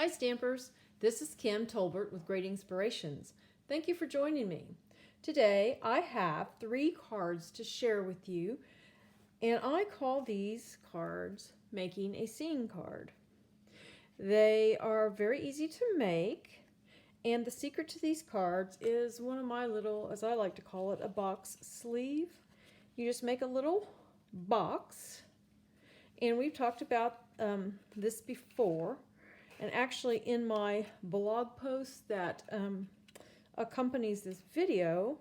Hi Stampers, this is Kim Tolbert with Great Inspirations. Thank you for joining me. Today I have 3 cards to share with you, and I call these cards making a scene card. They are very easy to make, and the secret to these cards is one of my little, as I like to call it, a box sleeve. You just make a little box, and we've talked about this before. And actually in my blog post that accompanies this video,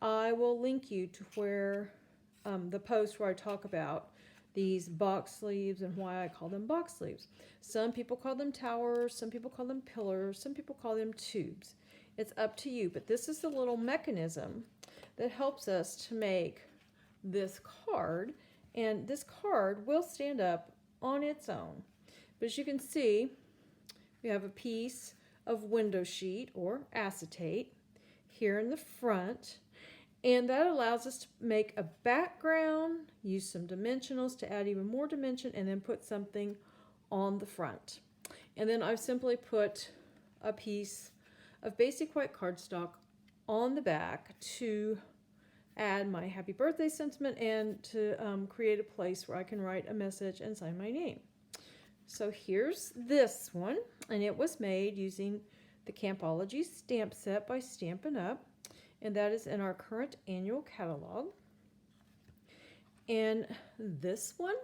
I will link you to where the post where I talk about these box sleeves and why I call them box sleeves. Some people call them towers, some people call them pillars, some people call them tubes. It's up to you, but this is the little mechanism that helps us to make this card, and this card will stand up on its own. But as you can see, we have a piece of window sheet or acetate here in the front, and that allows us to make a background, use some dimensionals to add even more dimension, and then put something on the front. And then I've simply put a piece of basic white cardstock on the back to add my happy birthday sentiment and to create a place where I can write a message and sign my name. So here's this one, and it was made using the Campology stamp set by Stampin' Up, and that is in our current annual catalog. And this one,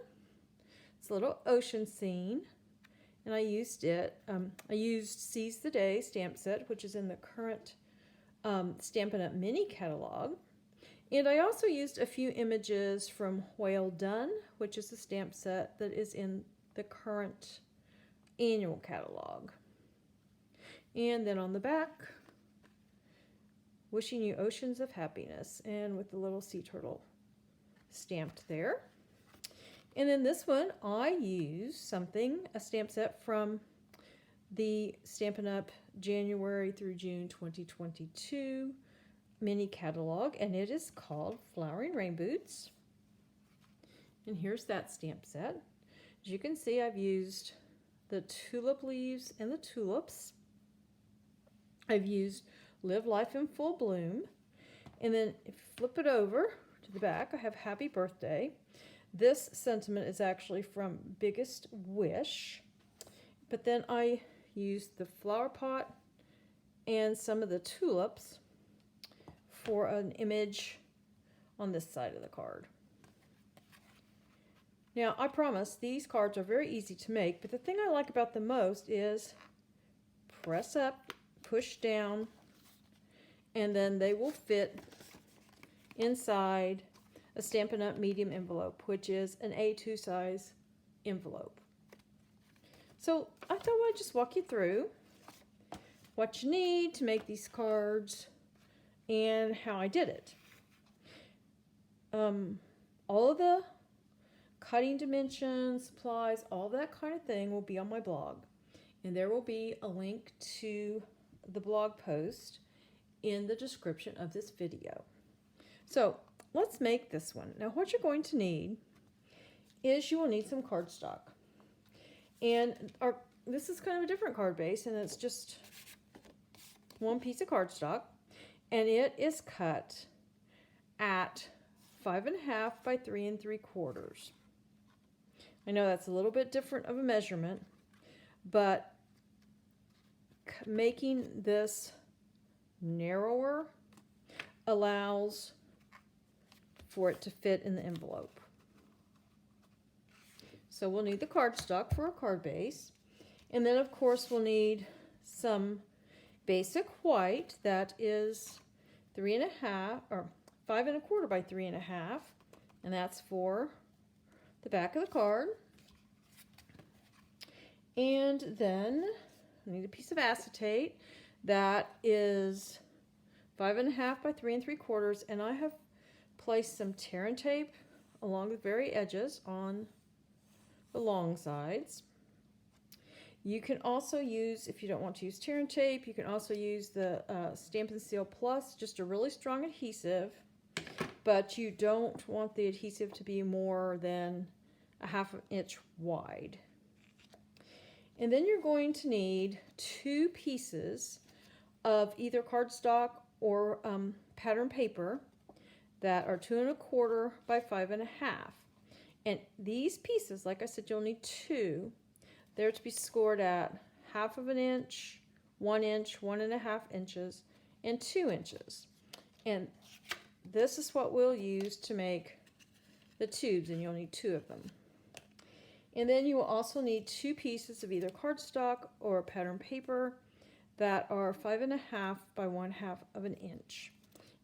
it's a little ocean scene, and I used it. I used Seize the Day stamp set, which is in the current Stampin' Up mini catalog. And I also used a few images from Whale Done, which is the stamp set that is in the current annual catalog. And then on the back, wishing you oceans of happiness, and with the little sea turtle stamped there. And then this one, I used a stamp set from the Stampin' Up January through June 2022 mini catalog, and it is called Flowering Rain Boots. And here's that stamp set. As you can see, I've used the tulip leaves and the tulips. I've used Live Life in Full Bloom. And then if you flip it over to the back, I have Happy Birthday. This sentiment is actually from Biggest Wish. But then I used the flower pot and some of the tulips for an image on this side of the card. Now, I promise these cards are very easy to make, but the thing I like about them most is press up, push down, and then they will fit inside a Stampin' Up medium envelope, which is an A2 size envelope. So I thought I'd just walk you through what you need to make these cards and how I did it. All of the cutting dimensions, supplies, all that kind of thing will be on my blog. And there will be a link to the blog post in the description of this video. So let's make this one. Now what you're going to need is you will need some cardstock. And this is kind of a different card base, and it's just one piece of cardstock. And it is cut at 5.5 by 3 3/4. I know that's a little bit different of a measurement, but making this narrower allows for it to fit in the envelope. So we'll need the cardstock for a card base, and then of course we'll need some basic white that is 3.5 or 5 1/4 by 3.5, and that's for the back of the card. And then I need a piece of acetate that is 5.5 by 3 3/4, and I have placed some tear and tape along the very edges on the long sides. You can also use, if you don't want to use tear and tape, you can also use the Stampin' Seal Plus, just a really strong adhesive, but you don't want the adhesive to be more than a 1/2 inch wide. And then you're going to need 2 pieces of either cardstock or pattern paper that are 2 1/4 by 5 1/2. And these pieces, like I said, you'll need 2. They're to be scored at 1/2 inch, 1 inch, 1 1/2 inches, and 2 inches. And this is what we'll use to make the tubes, and you'll need 2 of them. And then you will also need 2 pieces of either cardstock or pattern paper that are 5 1/2 by 1/2 inch.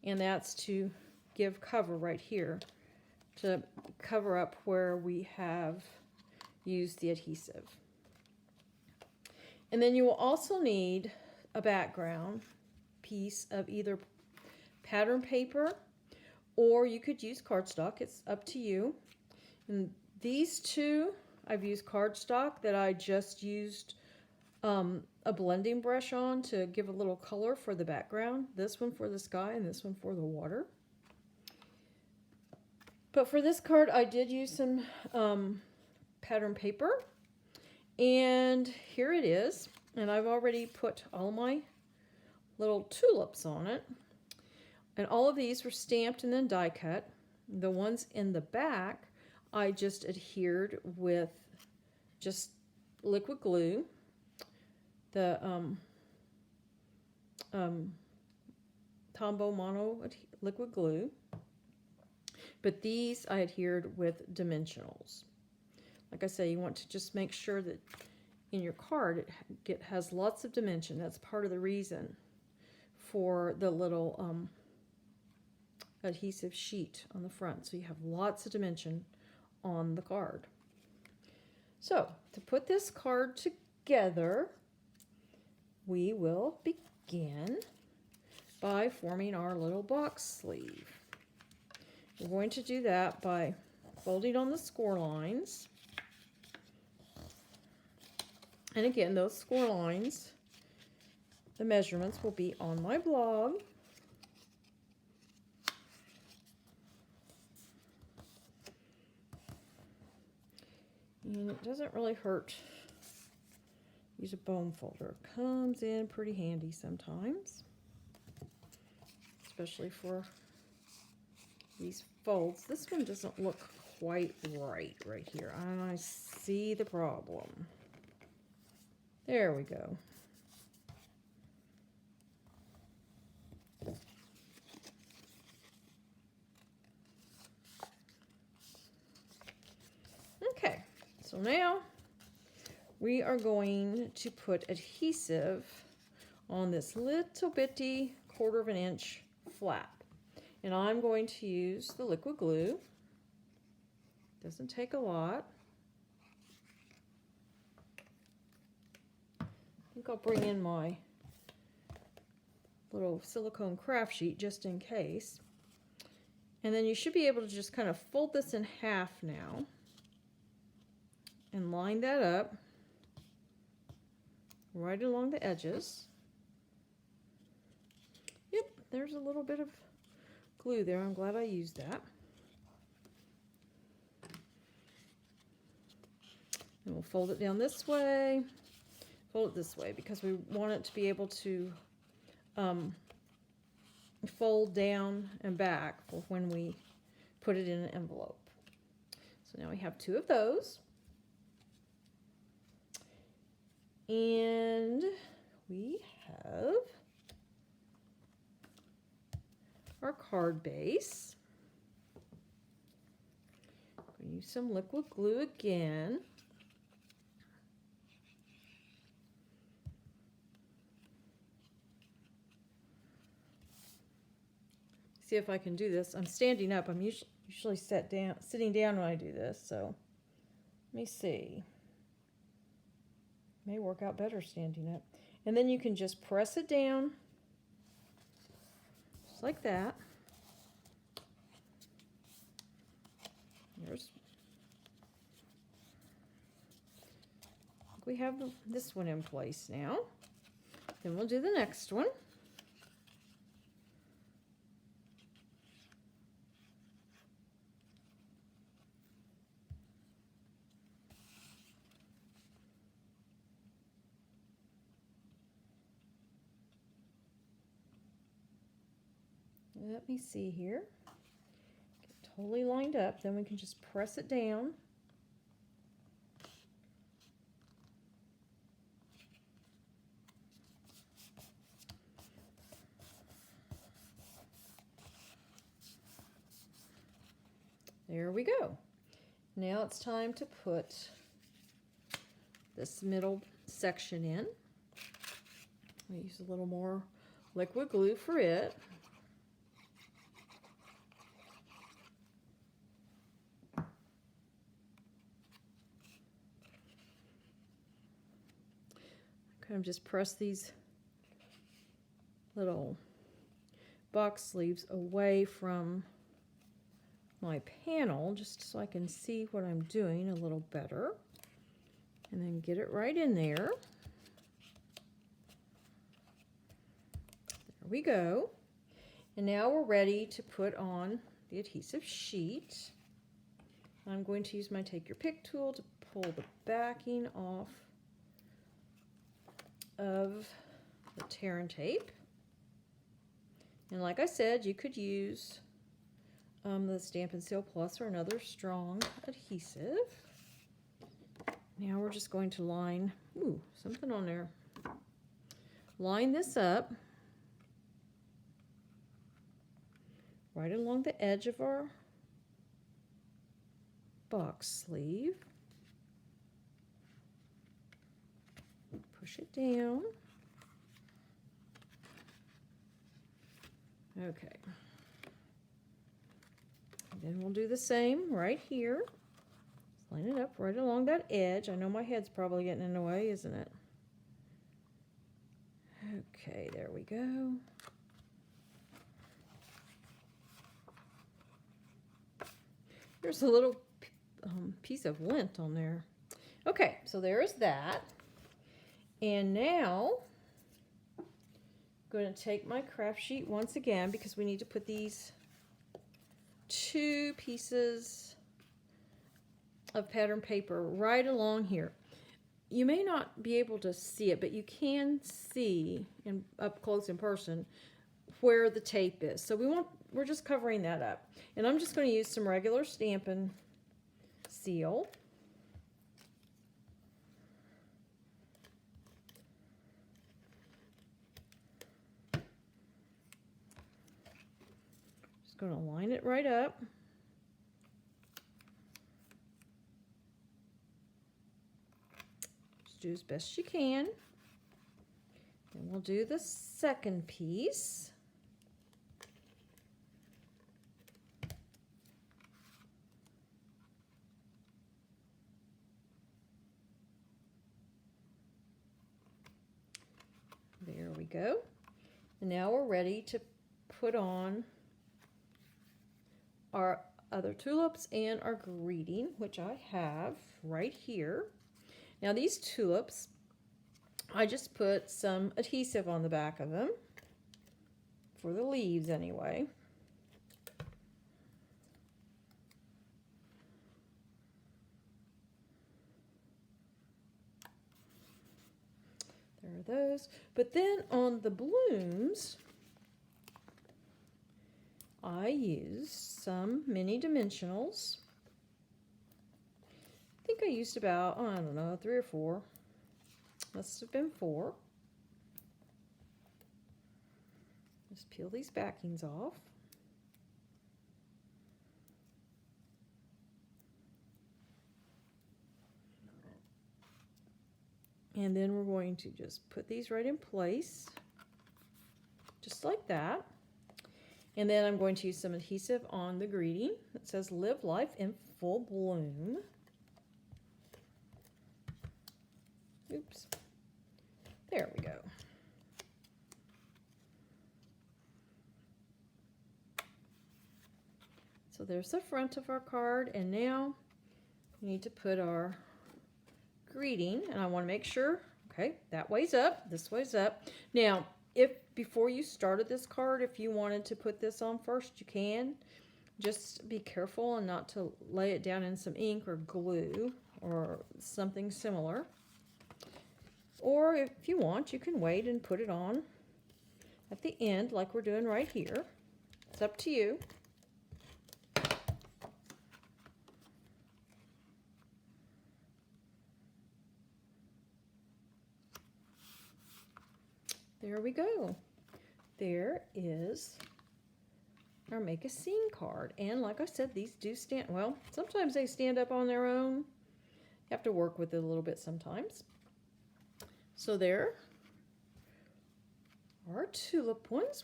And that's to give cover right here, to cover up where we have used the adhesive. And then you will also need a background piece of either pattern paper, or you could use cardstock. It's up to you. And these 2, I've used cardstock that I just used a blending brush on to give a little color for the background. This one for the sky and this one for the water. But for this card, I did use some pattern paper. And here it is. And I've already put all my little tulips on it. And all of these were stamped and then die cut. The ones in the back, I just adhered with just liquid glue. The Tombow Mono liquid glue. But these I adhered with dimensionals. Like I say, you want to just make sure that in your card it has lots of dimension. That's part of the reason for the little adhesive sheet on the front. So you have lots of dimension on the card. So to put this card together, we will begin by forming our little box sleeve. We're going to do that by folding on the score lines. And again, those score lines, the measurements will be on my blog. And it doesn't really hurt. Use a bone folder. Comes in pretty handy sometimes, especially for these folds. This one doesn't look quite right here. I see the problem. There we go. Okay, so now we are going to put adhesive on this little bitty 1/4 inch flap. And I'm going to use the liquid glue. Doesn't take a lot. I think I'll bring in my little silicone craft sheet just in case. And then you should be able to just kind of fold this in half now and line that up right along the edges. Yep, there's a little bit of glue there. I'm glad I used that. And we'll fold it down this way. Fold it this way because we want it to be able to fold down and back for when we put it in an envelope. So now we have 2 of those. And we have our card base. I'm going to use some liquid glue again. See if I can do this. I'm standing up. I'm usually sitting down when I do this. So let me see. May work out better standing up. And then you can just press it down, just like that. We have this one in place now. Then we'll do the next one. Let me see here. Get totally lined up, then we can just press it down. There we go. Now it's time to put this middle section in. I'll use a little more liquid glue for it. Kind of just press these little box sleeves away from my panel just so I can see what I'm doing a little better, and then get it right in there. There we go. And now we're ready to put on the adhesive sheet. I'm going to use my Take Your Pick tool to pull the backing off of the tear and tape. And like I said, you could use the Stampin' Seal Plus or another strong adhesive. Now we're just going to line, something on there. Line this up right along the edge of our box sleeve. Push it down. Okay. Then we'll do the same right here. Line it up right along that edge. I know my head's probably getting in the way, isn't it? Okay, there we go. There's a little piece of lint on there. Okay, so there's that. And now I'm going to take my craft sheet once again, because we need to put these 2 pieces of pattern paper right along here. You may not be able to see it, but you can see up close in person where the tape is. So we're just covering that up. And I'm just going to use some regular Stampin' Seal. Just going to line it right up. Just do as best you can. Then we'll do the second piece. There we go. And now we're ready to put on our other tulips and our greeting, which I have right here. Now these tulips, I just put some adhesive on the back of them, for the leaves anyway. There are those. But then on the blooms, I used some mini dimensionals. I think I used about, I don't know, 3 or 4. Must have been 4. Just peel these backings off. And then we're going to just put these right in place, just like that. And then I'm going to use some adhesive on the greeting that says Live Life in Full Bloom. Oops. There we go. So there's the front of our card, and now we need to put our greeting, and I want to make sure, okay, that way's up, this way's up. Now, if before you started this card, if you wanted to put this on first, you can. Just be careful and not to lay it down in some ink or glue or something similar. Or if you want, you can wait and put it on at the end like we're doing right here. It's up to you. There we go. There is our make a scene card. And like I said, these do stand, well, sometimes they stand up on their own. You have to work with it a little bit sometimes. So there are tulip ones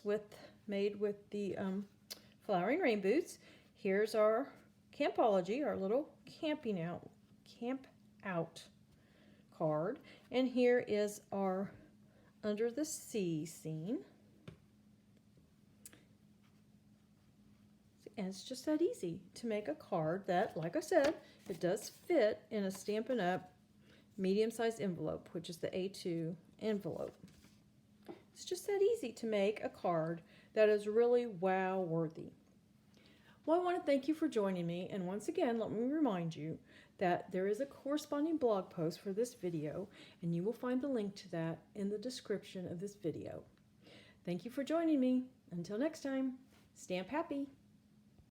made with the flowering rain boots. Here's our Campology, our little camp out card. And here is our Under the Sea scene. And it's just that easy to make a card that, like I said, it does fit in a Stampin' Up! Medium-sized envelope, which is the A2 envelope. It's just that easy to make a card that is really wow-worthy. Well, I want to thank you for joining me, and once again, let me remind you that there is a corresponding blog post for this video, and you will find the link to that in the description of this video. Thank you for joining me. Until next time, stamp happy!